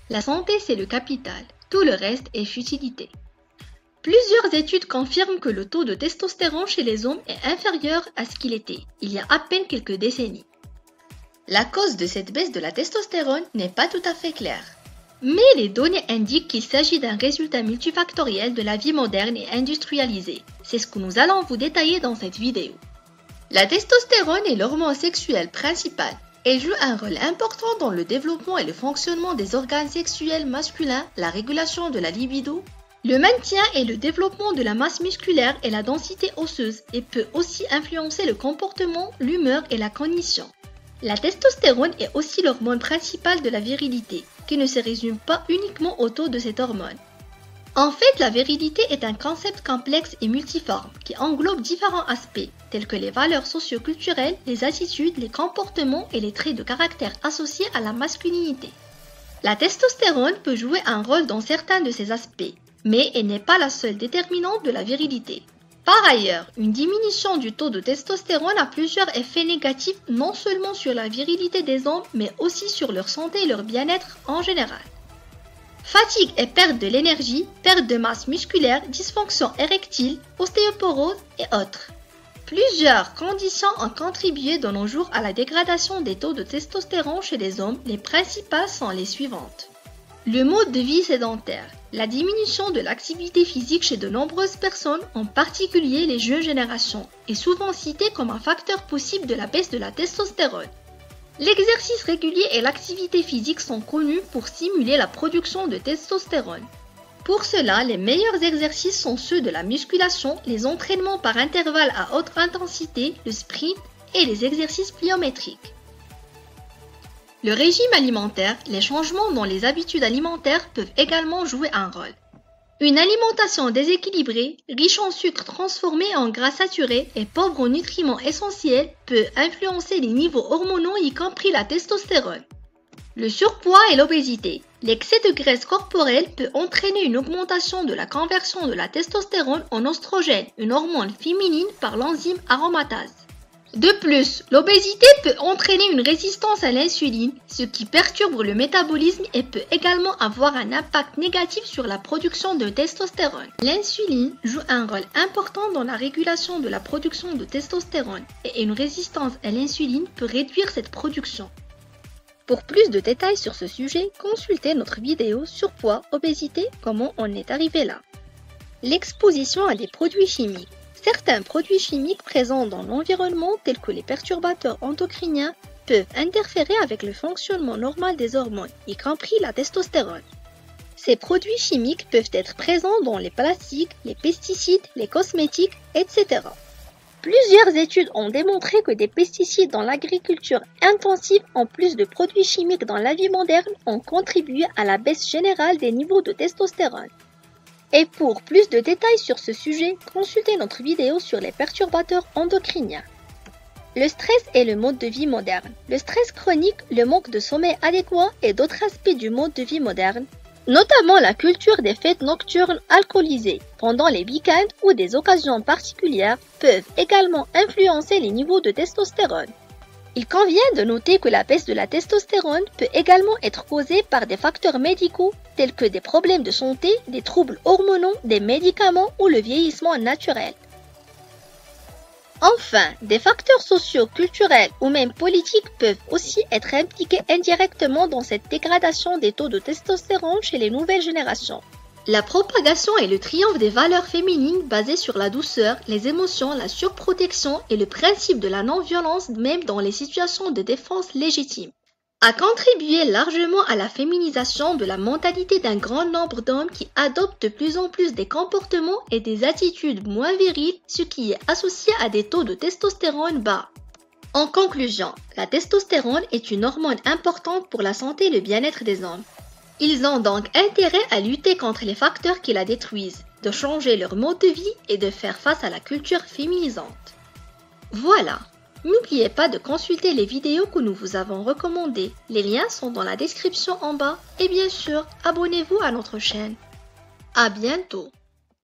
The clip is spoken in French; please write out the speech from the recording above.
La santé, c'est le capital. Tout le reste est futilité. Plusieurs études confirment que le taux de testostérone chez les hommes est inférieur à ce qu'il était il y a à peine quelques décennies. La cause de cette baisse de la testostérone n'est pas tout à fait claire. Mais les données indiquent qu'il s'agit d'un résultat multifactoriel de la vie moderne et industrialisée. C'est ce que nous allons vous détailler dans cette vidéo. La testostérone est l'hormone sexuelle principale. Elle joue un rôle important dans le développement et le fonctionnement des organes sexuels masculins, la régulation de la libido, le maintien et le développement de la masse musculaire et la densité osseuse et peut aussi influencer le comportement, l'humeur et la cognition. La testostérone est aussi l'hormone principale de la virilité, qui ne se résume pas uniquement au taux de cette hormone. En fait, la virilité est un concept complexe et multiforme qui englobe différents aspects, tels que les valeurs socio-culturelles, les attitudes, les comportements et les traits de caractère associés à la masculinité. La testostérone peut jouer un rôle dans certains de ces aspects, mais elle n'est pas la seule déterminante de la virilité. Par ailleurs, une diminution du taux de testostérone a plusieurs effets négatifs non seulement sur la virilité des hommes, mais aussi sur leur santé et leur bien-être en général. Fatigue et perte de l'énergie, perte de masse musculaire, dysfonction érectile, ostéoporose et autres. Plusieurs conditions ont contribué de nos jours à la dégradation des taux de testostérone chez les hommes. Les principales sont les suivantes. Le mode de vie sédentaire. La diminution de l'activité physique chez de nombreuses personnes, en particulier les jeunes générations, est souvent citée comme un facteur possible de la baisse de la testostérone. L'exercice régulier et l'activité physique sont connus pour stimuler la production de testostérone. Pour cela, les meilleurs exercices sont ceux de la musculation, les entraînements par intervalles à haute intensité, le sprint et les exercices pliométriques. Le régime alimentaire, les changements dans les habitudes alimentaires peuvent également jouer un rôle. Une alimentation déséquilibrée, riche en sucres transformés en gras saturés et pauvre en nutriments essentiels peut influencer les niveaux hormonaux y compris la testostérone. Le surpoids et l'obésité. L'excès de graisse corporelle peut entraîner une augmentation de la conversion de la testostérone en oestrogène, une hormone féminine par l'enzyme aromatase. De plus, l'obésité peut entraîner une résistance à l'insuline, ce qui perturbe le métabolisme et peut également avoir un impact négatif sur la production de testostérone. L'insuline joue un rôle important dans la régulation de la production de testostérone et une résistance à l'insuline peut réduire cette production. Pour plus de détails sur ce sujet, consultez notre vidéo Surpoids, obésité, comment on est arrivé là. L'exposition à des produits chimiques. Certains produits chimiques présents dans l'environnement, tels que les perturbateurs endocriniens, peuvent interférer avec le fonctionnement normal des hormones, y compris la testostérone. Ces produits chimiques peuvent être présents dans les plastiques, les pesticides, les cosmétiques, etc. Plusieurs études ont démontré que des pesticides dans l'agriculture intensive, en plus de produits chimiques dans la vie moderne, ont contribué à la baisse générale des niveaux de testostérone. Et pour plus de détails sur ce sujet, consultez notre vidéo sur les perturbateurs endocriniens. Le stress est le mode de vie moderne. Le stress chronique, le manque de sommeil adéquat et d'autres aspects du mode de vie moderne, notamment la culture des fêtes nocturnes alcoolisées pendant les week-ends ou des occasions particulières, peuvent également influencer les niveaux de testostérone. Il convient de noter que la baisse de la testostérone peut également être causée par des facteurs médicaux tels que des problèmes de santé, des troubles hormonaux, des médicaments ou le vieillissement naturel. Enfin, des facteurs sociaux, culturels ou même politiques peuvent aussi être impliqués indirectement dans cette dégradation des taux de testostérone chez les nouvelles générations. La propagation est le triomphe des valeurs féminines basées sur la douceur, les émotions, la surprotection et le principe de la non-violence même dans les situations de défense légitimes. A contribué largement à la féminisation de la mentalité d'un grand nombre d'hommes qui adoptent de plus en plus des comportements et des attitudes moins viriles, ce qui est associé à des taux de testostérone bas. En conclusion, la testostérone est une hormone importante pour la santé et le bien-être des hommes. Ils ont donc intérêt à lutter contre les facteurs qui la détruisent, de changer leur mode de vie et de faire face à la culture féminisante. Voilà, n'oubliez pas de consulter les vidéos que nous vous avons recommandées. Les liens sont dans la description en bas et bien sûr, abonnez-vous à notre chaîne. À bientôt.